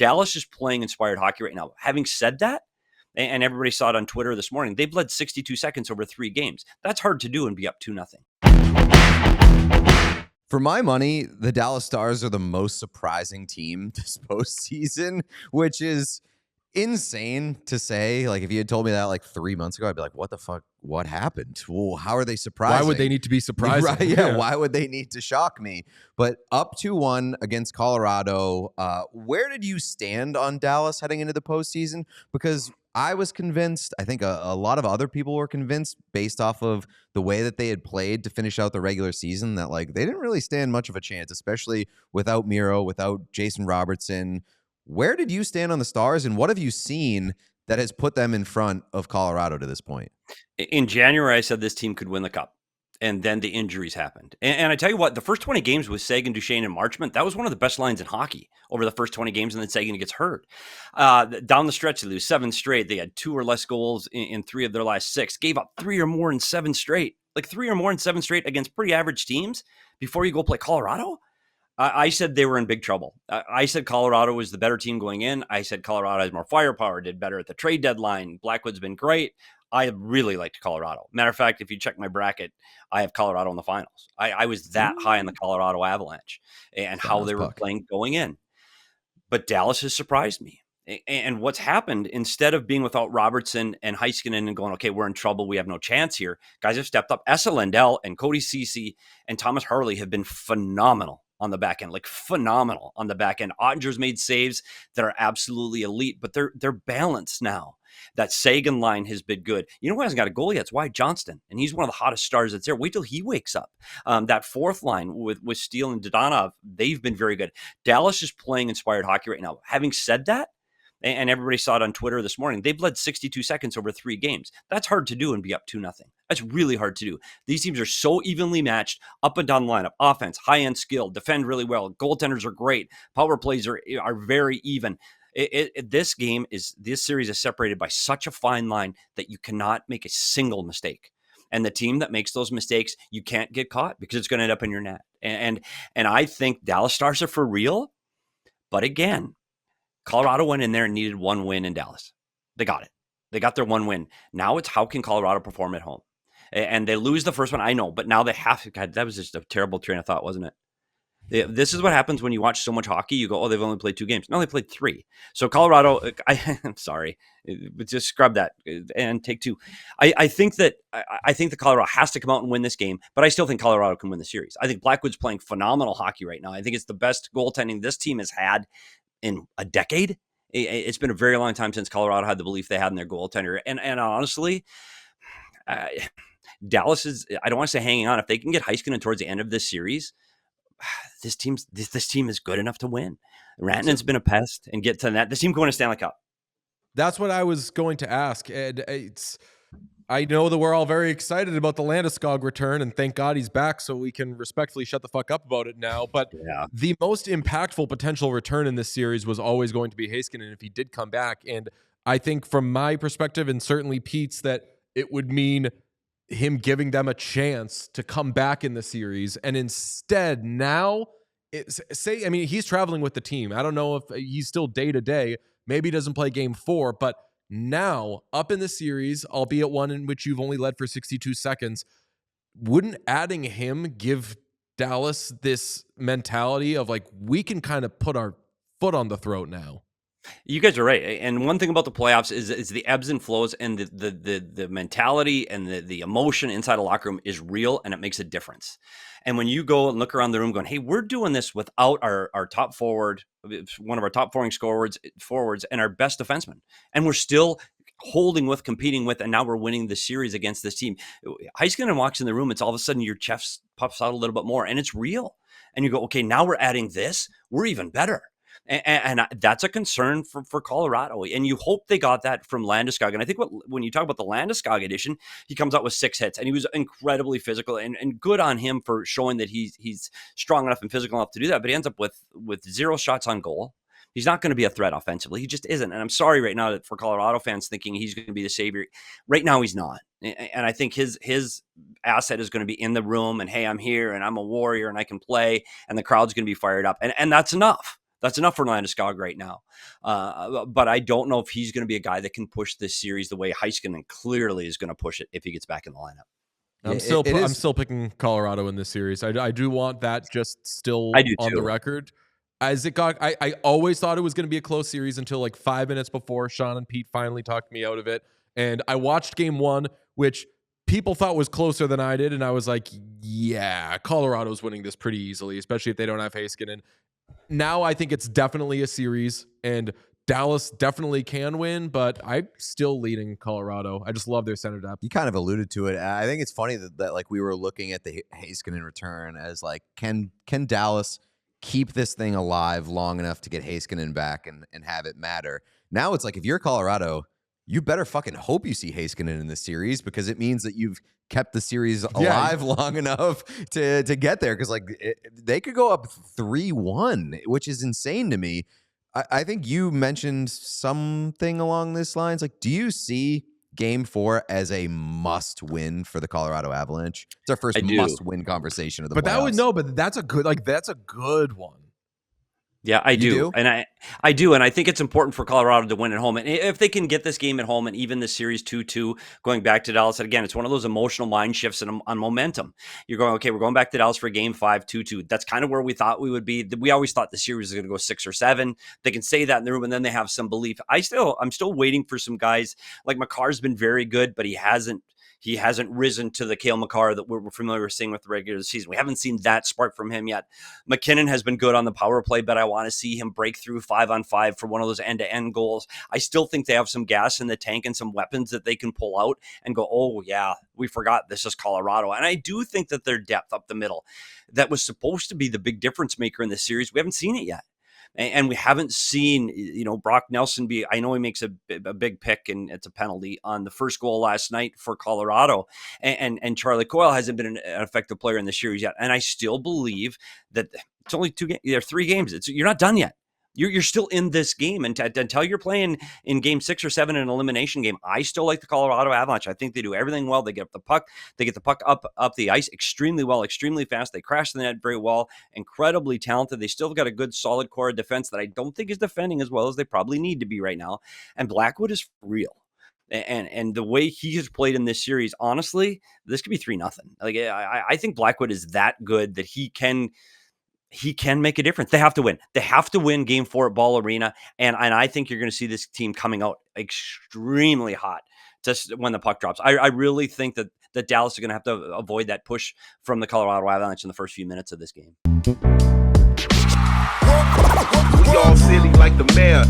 Dallas is playing inspired hockey right now. Having said that, and everybody saw it on Twitter this morning, they've led 62 seconds over 3 games. That's hard to do and be up 2-0. For my money, the Dallas Stars are the most surprising team this postseason, which is insane to say. Like, if you had told me that like 3 months ago, I'd be like, what the fuck? What happened? Well, how are they surprising? Why would they need to be surprising? Right, yeah, why would they need to shock me? But up 2-1 against Colorado, where did you stand on Dallas heading into the postseason? Because I was convinced, I think a lot of other people were convinced based off of the way that they had played to finish out the regular season that like they didn't really stand much of a chance, especially without Miro, without Jason Robertson. Where did you stand on the Stars, and what have you seen that has put them in front of Colorado to this point? In January, I said this team could win the Cup. And then the injuries happened. And I tell you what, the first 20 games with Seguin, Duchesne, and Marchment, that was one of the best lines in hockey over the first 20 games, and then Seguin gets hurt. Down the stretch, they lose 7 straight. They had 2 or less goals in 3 of their last 6. Gave up 3 or more in 7 straight. Like 3 or more in 7 straight against pretty average teams before you go play Colorado. I said they were in big trouble. I said Colorado was the better team going in. I said Colorado has more firepower, did better at the trade deadline. Blackwood's been great. I really liked Colorado. Matter of fact, if you check my bracket, I have Colorado in the finals. I was that high in the Colorado Avalanche and how they were playing going in. But Dallas has surprised me. And what's happened, instead of being without Robertson and Heiskanen and going, okay, we're in trouble, we have no chance here, guys have stepped up. Esa Lindell and Cody Ceci and Thomas Harley have been phenomenal on the back end, like phenomenal on the back end. Ottinger's made saves that are absolutely elite, but they're balanced now. That Seguin line has been good. You know who hasn't got a goal yet? It's Wyatt Johnston, and he's one of the hottest stars that's there. Wait till he wakes up. That fourth line with Steele and Dodonov, they've been very good. Dallas is playing inspired hockey right now. Having said that, and everybody saw it on Twitter this morning, they've led 62 seconds over 3 games. That's hard to do and be up 2-0. That's really hard to do. These teams are so evenly matched up and down the lineup. Offense, high-end skill, defend really well. Goaltenders are great. Power plays are very even. This series is separated by such a fine line that you cannot make a single mistake. And the team that makes those mistakes, you can't get caught because it's going to end up in your net. And I think Dallas Stars are for real. But again, Colorado went in there and needed 1 win in Dallas. They got it. They got their 1 win. Now it's how can Colorado perform at home? And they lose the first one, I know, but now they have to. God, that was just a terrible train of thought, wasn't it? This is what happens when you watch so much hockey. You go, oh, they've only played 2 games. No, they played 3. So Colorado, I'm sorry, just scrub that and take 2. I think that Colorado has to come out and win this game, but I still think Colorado can win the series. I think Blackwood's playing phenomenal hockey right now. I think it's the best goaltending this team has had in a decade. It's been a very long time since Colorado had the belief they had in their goaltender. And honestly, Dallas is, I don't want to say hanging on. If they can get Heiskanen towards the end of this series, this team is good enough to win. Rantanen's been a pest and get to that. This team going to Stanley Cup. That's what I was going to ask. And I know that we're all very excited about the Landeskog return, and thank God he's back so we can respectfully shut the fuck up about it now. But the most impactful potential return in this series was always going to be Heiskanen if he did come back. And I think from my perspective, and certainly Pete's, that it would mean him giving them a chance to come back in the series. And instead now, he's traveling with the team. I don't know if he's still day to day. Maybe he doesn't play game 4, but now up in the series, albeit one in which you've only led for 62 seconds, wouldn't adding him give Dallas this mentality of like, we can kind of put our foot on the throat now? You guys are right. And one thing about the playoffs is the ebbs and flows, and the mentality and the emotion inside a locker room is real, and it makes a difference. And when you go and look around the room going, hey, we're doing this without our top forward, one of our top forward forwards and our best defenseman, and we're still holding with, competing with, and now we're winning the series against this team. Heiskanen walks in the room, it's all of a sudden your chest puffs out a little bit more, and it's real. And you go, okay, now we're adding this, we're even better. And that's a concern for Colorado. And you hope they got that from Landeskog. And I think when you talk about the Landeskog edition, he comes out with 6 hits, and he was incredibly physical, and good on him for showing that he's strong enough and physical enough to do that. But he ends up with 0 shots on goal. He's not going to be a threat offensively. He just isn't. And I'm sorry right now that for Colorado fans thinking he's going to be the savior. Right now, he's not. And I think his asset is going to be in the room, and hey, I'm here and I'm a warrior and I can play, and the crowd's going to be fired up. And that's enough. That's enough for Landeskog right now. But I don't know if he's going to be a guy that can push this series the way Heiskanen clearly is going to push it if he gets back in the lineup. I'm still picking Colorado in this series. I do want that just still on the record. As it got, I always thought it was going to be a close series until like 5 minutes before Sean and Pete finally talked me out of it. And I watched game one, which people thought was closer than I did. And I was like, yeah, Colorado's winning this pretty easily, especially if they don't have Heiskanen. Now I think it's definitely a series, and Dallas definitely can win, but I'm still leading Colorado. I just love their center depth. You kind of alluded to it. I think it's funny that like we were looking at the Heiskanen return as like, can Dallas keep this thing alive long enough to get Heiskanen back and have it matter? Now it's like, if you're Colorado, you better fucking hope you see Heiskanen in this series, because it means that you've kept the series alive long enough to get there. Because like they could go up 3-1, which is insane to me. I think you mentioned something along this lines. Like, do you see Game 4 as a must-win for the Colorado Avalanche? It's our first must-win conversation of the playoffs. But that's a good one. Yeah, I do. And I do. And I think it's important for Colorado to win at home. And if they can get this game at home and even the series 2-2 going back to Dallas, again, it's one of those emotional mind shifts on momentum. You're going, okay, we're going back to Dallas for game 5, 2-2. That's kind of where we thought we would be. We always thought the series was going to go 6 or 7. They can say that in the room, and then they have some belief. I'm still waiting for some guys. Like Makar's been very good, but he hasn't risen to the Cale Makar that we're familiar with seeing with the regular season. We haven't seen that spark from him yet. MacKinnon has been good on the power play, but I want to see him break through 5-on-5 for one of those end-to-end goals. I still think they have some gas in the tank and some weapons that they can pull out and go, oh, yeah, we forgot this is Colorado. And I do think that their depth up the middle, that was supposed to be the big difference maker in this series, we haven't seen it yet. And we haven't seen, Brock Nelson I know he makes a big pick, and it's a penalty on the first goal last night for Colorado. And Charlie Coyle hasn't been an effective player in the series yet. And I still believe that it's only 2 games. There are 3 games. You're not done yet. You're still in this game, and until you're playing in game 6 or 7 in an elimination game, I still like the Colorado Avalanche. I think they do everything well. They get the puck, up the ice extremely well, extremely fast. They crash the net very well, incredibly talented. They still got a good, solid core of defense that I don't think is defending as well as they probably need to be right now. And Blackwood is real. And the way he has played in this series, honestly, this could be 3-0. Like I think Blackwood is that good that he can make a difference. They have to win. They have to win game 4 at Ball Arena. And I think you're going to see this team coming out extremely hot just when the puck drops. I really think that Dallas is going to have to avoid that push from the Colorado Avalanche in the first few minutes of this game. We all silly like the mayor.